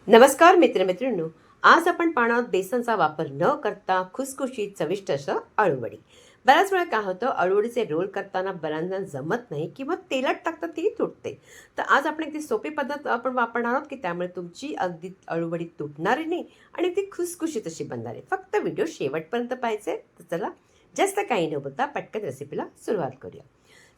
नमस्कार मित्रमैत्रिणींनो. आज आपण पाहणार आहोत बेसनचा वापर न करता खुसखुशीत चविष्ट असं अळूवडी. बऱ्याच वेळा काय होतं, अळूवडीचे रोल करताना बऱ्याचदा जमत नाही किंवा तेलात टाकता ती तुटते. तर आज आपण एक ती सोपी पद्धत आपण वापरणार आहोत की त्यामुळे तुमची अगदी अळूवडी तुटणारही नाही आणि ती खुसखुशीत अशी बनणार आहे. फक्त व्हिडिओ शेवटपर्यंत पाहायचे. तर चला जास्त काही न बोलता पटकन रेसिपीला सुरुवात करूया.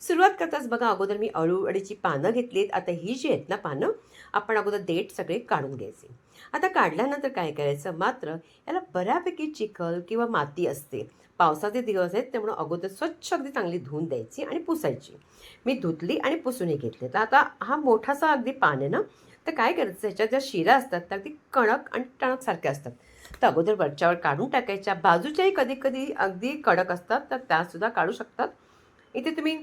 सुरुवात करताच बघा, अगोदर मी अळूवडीची पानं घेतलीत. आता ही जी आहेत ना पानं, आपण अगोदर देठ सगळे काढून घ्यायचे. आता काढल्यानंतर काय करायचं, मात्र याला बऱ्यापैकी चिखल किंवा माती असते. पावसाचे दिवस आहेत त्यामुळे अगोदर स्वच्छ अगदी चांगली धुवून द्यायची आणि पुसायची. मी धुतली आणि पुसूनही घेतली. तर आता हा मोठासा अगदी पान आहे ना, तर काय करायचं, ह्याच्यात ज्या शिरा असतात त्या अगदी कणक आणि टणकसारख्या असतात. तर अगोदर वरच्यावर काढून टाकायच्या. बाजूच्याही कधी कधी अगदी कडक असतात, तर त्यासुद्धा काढू शकतात. इथे तुम्ही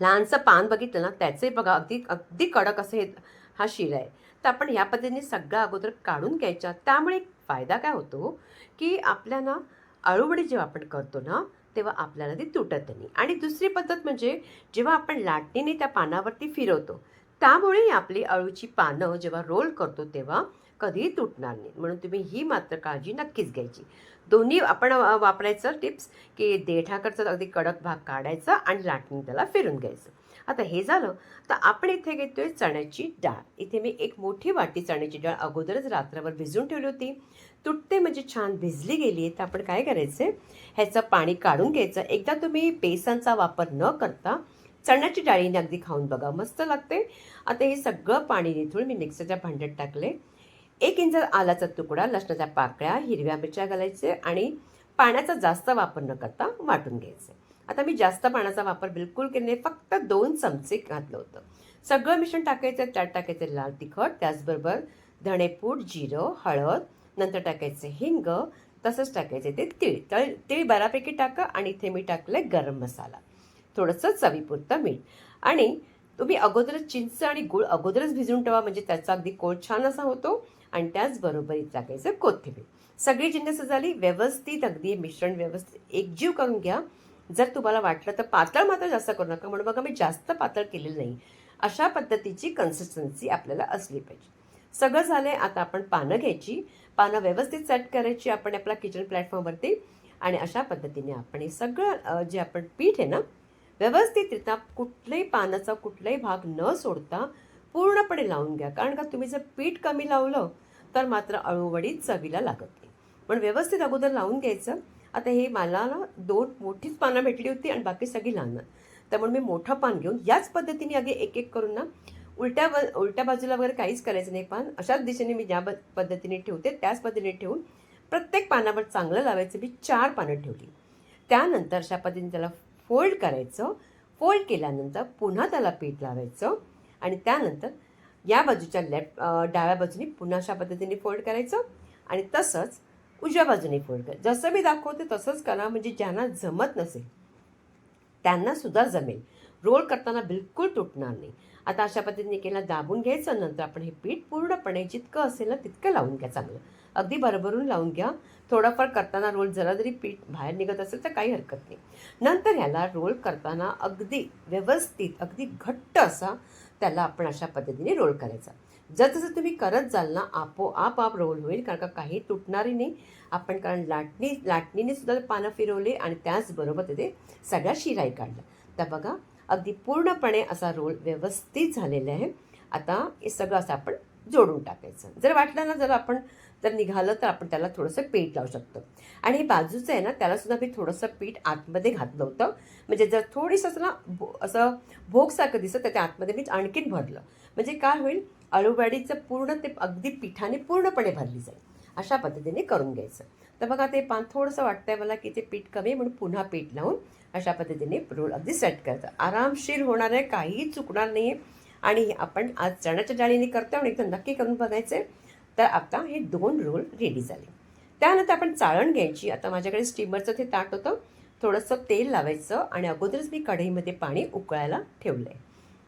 लहानसं पान बघितलं ना, त्याचे बघा अगदी अगदी कडक असे हा शिरा आहे. तर आपण ह्या पद्धतीने सगळा अगोदर काढून घ्यायच्या. त्यामुळे एक फायदा काय होतो, की आपल्या ना अळूवडी जेव्हा आपण करतो ना, तेव्हा आपल्याला ती तुटत नाही. आणि दुसरी पद्धत म्हणजे जेव्हा आपण लाटणीने त्या पानावरती फिरवतो, त्यामुळे आपली अळूची पानं जेव्हा रोल करतो तेव्हा कधीही तुटणार नाही. म्हणून तुम्ही ही मात्र काळजी नक्कीच घ्यायची. दोन्ही आपण वापरायचं टिप्स, की देठाकडचा अगदी कडक भाग काढायचा आणि लाटून त्याला फिरून घ्यायचं. आता हे झालं, तर आपण इथे घेतोय चण्याची डाळ. इथे मी एक मोठी वाटी चण्याची डाळ अगोदरच रात्रभर भिजवून ठेवली होती. तुटते म्हणजे छान भिजली गेली आहे. तर आपण काय करायचं, ह्याचं पाणी काढून घ्यायचं. एकदा तुम्ही बेसनचा वापर न करता चण्याची डाळीने अगदी खाऊन बघा, मस्त लागते. आता हे सगळं पाणी निथळून मी मिक्सरच्या भांड्यात टाकले. 1 इंच आलाचा तुकडा, लसणाच्या पाकळ्या, हिरव्या मिरच्या घालायचे आणि पाण्याचा जास्त वापर न करता वाटून घ्यायचे. आता मी जास्त पाण्याचा वापर बिलकुल केला नाही, फक्त 2 चमचे घातलं होतं. सगळं मिश्रण टाकायचं. त्यात टाकायचं लाल तिखट, त्याचबरोबर धणेपूड, जिरं, हळद, नंतर टाकायचे हिंग, तसंच टाकायचे ते तीळ. तीळ बऱ्यापैकी टाका आणि इथे मी टाकलं आहे गरम मसाला, थोडंसं चवीपुरतं मीठ. आणि तुम्ही अगोदरच चिंच आणि गूळ अगोदरच भिजवून ठेवा, म्हणजे त्याचा अगदी कोळ छान असा होतो. आणि त्याचबरोबर इथे टाकायचं कोथिंबीर. सगळी जिन्नस झाली व्यवस्थित, अगदी मिश्रण व्यवस्थित एकजीव करून घ्या. जर तुम्हाला वाटलं तर पातळ मात्र जास्त करू नका, म्हणून बघा मी जास्त पातळ केलेलं नाही. अशा पद्धतीची कन्सिस्टन्सी आपल्याला असली पाहिजे. सगळं झालं आहे. आता आपण पानं घ्यायची. पानं व्यवस्थित सेट करायची आपण आपल्या किचन प्लॅटफॉर्मवरती. आणि अशा पद्धतीने आपण हे सगळं जे आपण पीठ आहे ना, व्यवस्थितरित्या कुठल्याही पानाचा कुठलाही भाग न सोडता पूर्णपणे लावून घ्या. कारण का, तुम्ही जर पीठ कमी लावलं तर मात्र अळूवडी चवीला लागत नाही. पण व्यवस्थित अगोदर लावून घ्यायचं. आता हे मला ना 2 मोठीच पानं भेटली होती आणि बाकी सगळी लहान. त्यामुळे मी मोठं पान घेऊन याच पद्धतीने अगदी एक एक करून ना, उलट्या बाजूला वगैरे काहीच करायचं नाही. पान अशाच दिशेने मी ज्या पद्धतीने ठेवते त्याच पद्धतीने ठेवून प्रत्येक पानावर चांगलं लावायचं. मी 4 पानं ठेवली. त्यानंतर अशा पद्धतीने त्याला फोल्ड करायचं. फोल्ड केल्यानंतर पुन्हा त्याला पीठ लावायचं आणि त्यानंतर या बाजूच्या डाव्या बाजूने पुन्हा अशा पद्धतीने फोल्ड करायचं आणि तसंच उजव्या बाजूने फोल्ड करायचं. जसं मी दाखवते तसंच करा, म्हणजे ज्यांना जमत नसेल त्यांनासुद्धा जमेल. रोल करताना बिलकुल तुटणार नाही. आता अशा पद्धतीने केला, दाबून घ्यायचं. नंतर आपण हे पीठ पूर्णपणे जितकं असेल ना तितकं लावून घ्या. चांगलं अगदी भरभरून लावून घ्या. थोडंफार करताना रोल जरा जरी पीठ बाहेर निघत असेल तर काही हरकत नाही. नंतर ह्याला रोल करताना अगदी व्यवस्थित, अगदी घट्ट असा त्याला आपण अशा पद्धतीने रोल करायचा. जसं तुम्ही करत जाल ना, आपोआप रोल होईल. कारण का काही तुटणारही नाही. आपण कारण लाटणीने सुद्धा पानं फिरवले आणि त्याचबरोबर तिथे सगळ्या शिराही काढल्या. तर बघा अगदी पूर्णपणे असा रोल व्यवस्थित झालेला आहे. आता हे सगळं असं आपण जोडून टाकायचं. जर वाटलं ना, जर निघालं तर आपण त्याला थोडंसं पीठ लावू शकतो. आणि हे बाजूचं आहे ना, त्यालासुद्धा मी थोडंसं पीठ आतमध्ये घातलं होतं. म्हणजे जर थोडीसं ना असं भोगसारखं दिसतं, त्याच्या आतमध्ये मी आणखीन भरलं. म्हणजे काय होईल, अळूवडीचं पूर्ण ते अगदी पिठाने पूर्णपणे भरली जाईल. अशा पद्धतीने करून घ्यायचं. तर बघा ते पान थोडंसं वाटतंय मला की ते पीठ कमी आहे, म्हणून पुन्हा पीठ लावून अशा पद्धतीने रोल अगदी सेट करायचं. आरामशीर होणार आहे, काहीही चुकणार नाही आहे. आणि आपण आज चण्याच्या डाळीने करतो आणि एकदा नक्की करून बघायचं. तर आता हे 2 रोल रेडी झाले. त्यानंतर आपण चाळण घ्यायची. आता माझ्याकडे स्टीमरचं ते ताट होतं. थोडंसं तेल लावायचं आणि अगोदरच मी कढईमध्ये पाणी उकळायला ठेवलं आहे.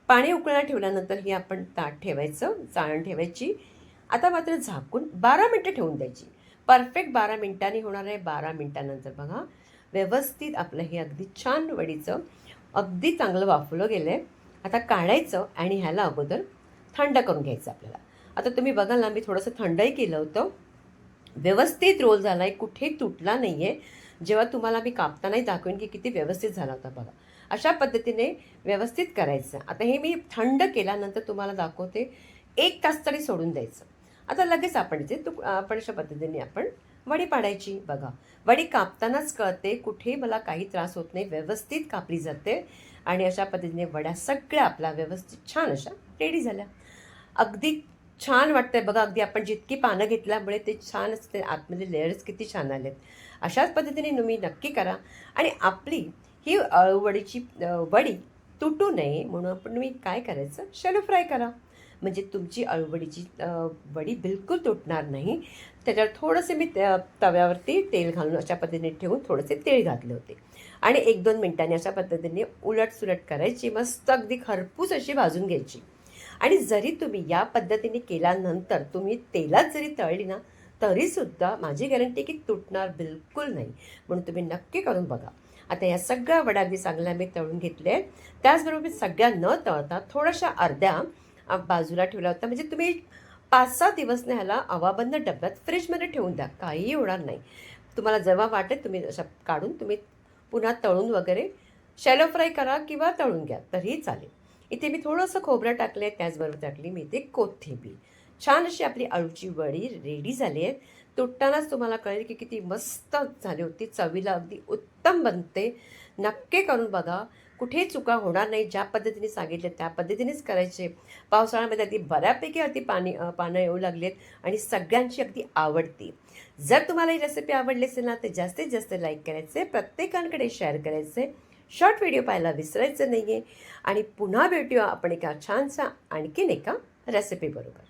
पाणी उकळायला ठेवल्यानंतर हे आपण ताट ठेवायचं, चाळण ठेवायची. आता मात्र झाकून 12 मिनटं ठेवून द्यायची. परफेक्ट 12 मिनटांनी होणार आहे. 12 मिनटानंतर बघा व्यवस्थित आपलं हे अगदी छान वडीचं अगदी चांगलं वाफवलं गेलं आहे. आता काढायचं आणि ह्याला अगोदर थंड करून घ्यायचं आपल्याला. आता तुम्ही बघाल ना, मी थोडंसं थंडही केलं होतं. व्यवस्थित रोल झाला आहे, कुठेही तुटला नाही आहे. जेव्हा तुम्हाला मी कापतानाही दाखवेन की किती व्यवस्थित झाला होता बघा. अशा पद्धतीने व्यवस्थित करायचं. आता हे मी थंड केल्यानंतर तुम्हाला दाखवते. 1 तास तरी सोडून द्यायचं. आता लगेच आपण इथे आपण अशा पद्धतीने आपण वडी पाडायची बघा. वडी कापतानाच कळते, कुठेही मला काही त्रास होत नाही, व्यवस्थित कापली जाते आणि अशा पद्धतीने वड्या सगळ्या आपल्या व्यवस्थित छान अशा रेडी झाल्या. अगदी छान वाटतंय बघा, अगदी आपण जितकी पानं घेतल्यामुळे ते छान असते, आतमध्ये लेयर्स किती छान आलेत. अशाच पद्धतीने तुम्ही नक्की करा आणि आपली ही अळूवडीची वडी तुटू नये म्हणून आपण तुम्ही काय करायचं, शॅलो फ्राय करा. म्हणजे तुमची अळूवडीची वडी बिलकुल तुटणार नाही. त्याच्यावर थोडंसं मी तव्यावरती तेल घालून अशा पद्धतीने ठेवून थोडेसे तेल घातले होते आणि 1-2 मिनिटांनी अशा पद्धतीने उलटसुलट करायची, मस्त अगदी खरपूस अशी भाजून घ्यायची. आणि जरी तुम्ही या पद्धतीने केल्यानंतर तुम्ही तेलात जरी तळली ना, तरीसुद्धा माझी गॅरंटी की तुटणार बिलकुल नाही. म्हणून तुम्ही नक्की करून बघा. आता या सगळ्या वड्या अगदी चांगल्या मी तळून घेतल्या आहेत. त्याचबरोबर सगळ्या न तळता थोड्याशा अर्ध्या बाजूला ठेवल्या होत्या. म्हणजे तुम्ही 5-6 दिवस ना ह्याला हवाबंद डब्यात फ्रीजमध्ये ठेवून द्या. काहीही होणार नाही. तुम्हाला जेव्हा वाटेल तुम्ही अशा काढून तुम्ही पुन्हा तळून वगैरे शॅलो फ्राय करा किंवा तळून घ्या तरीही चालेल. इथे मी थोडंसं खोबरं टाकलं आहे, त्याचबरोबर टाकली मी इथे कोथिंबीर. छान अशी आपली अळूची वडी रेडी झाली आहे. तुटतानाच तुम्हाला कळेल की किती मस्त झाली होती. चवीला अगदी उत्तम बनते. नक्की करून बघा. कुठेही चुका होणार नाही. ज्या पद्धतीने सांगितले त्या पद्धतीनेच करायचे. पावसाळ्यामध्ये अगदी बऱ्यापैकी अगदी पानं येऊ लागलेत आणि सगळ्यांची अगदी आवडती. जर तुम्हाला ही रेसिपी आवडली असेल ना, तर जास्तीत जास्त लाईक करायचे, प्रत्येकांकडे शेअर करायचे. शॉर्ट व्हिडिओ पाहायला विसरायचं नाही आहे आणि पुन्हा भेटूया आपण एका छानसा आणखीन एका रेसिपीबरोबर.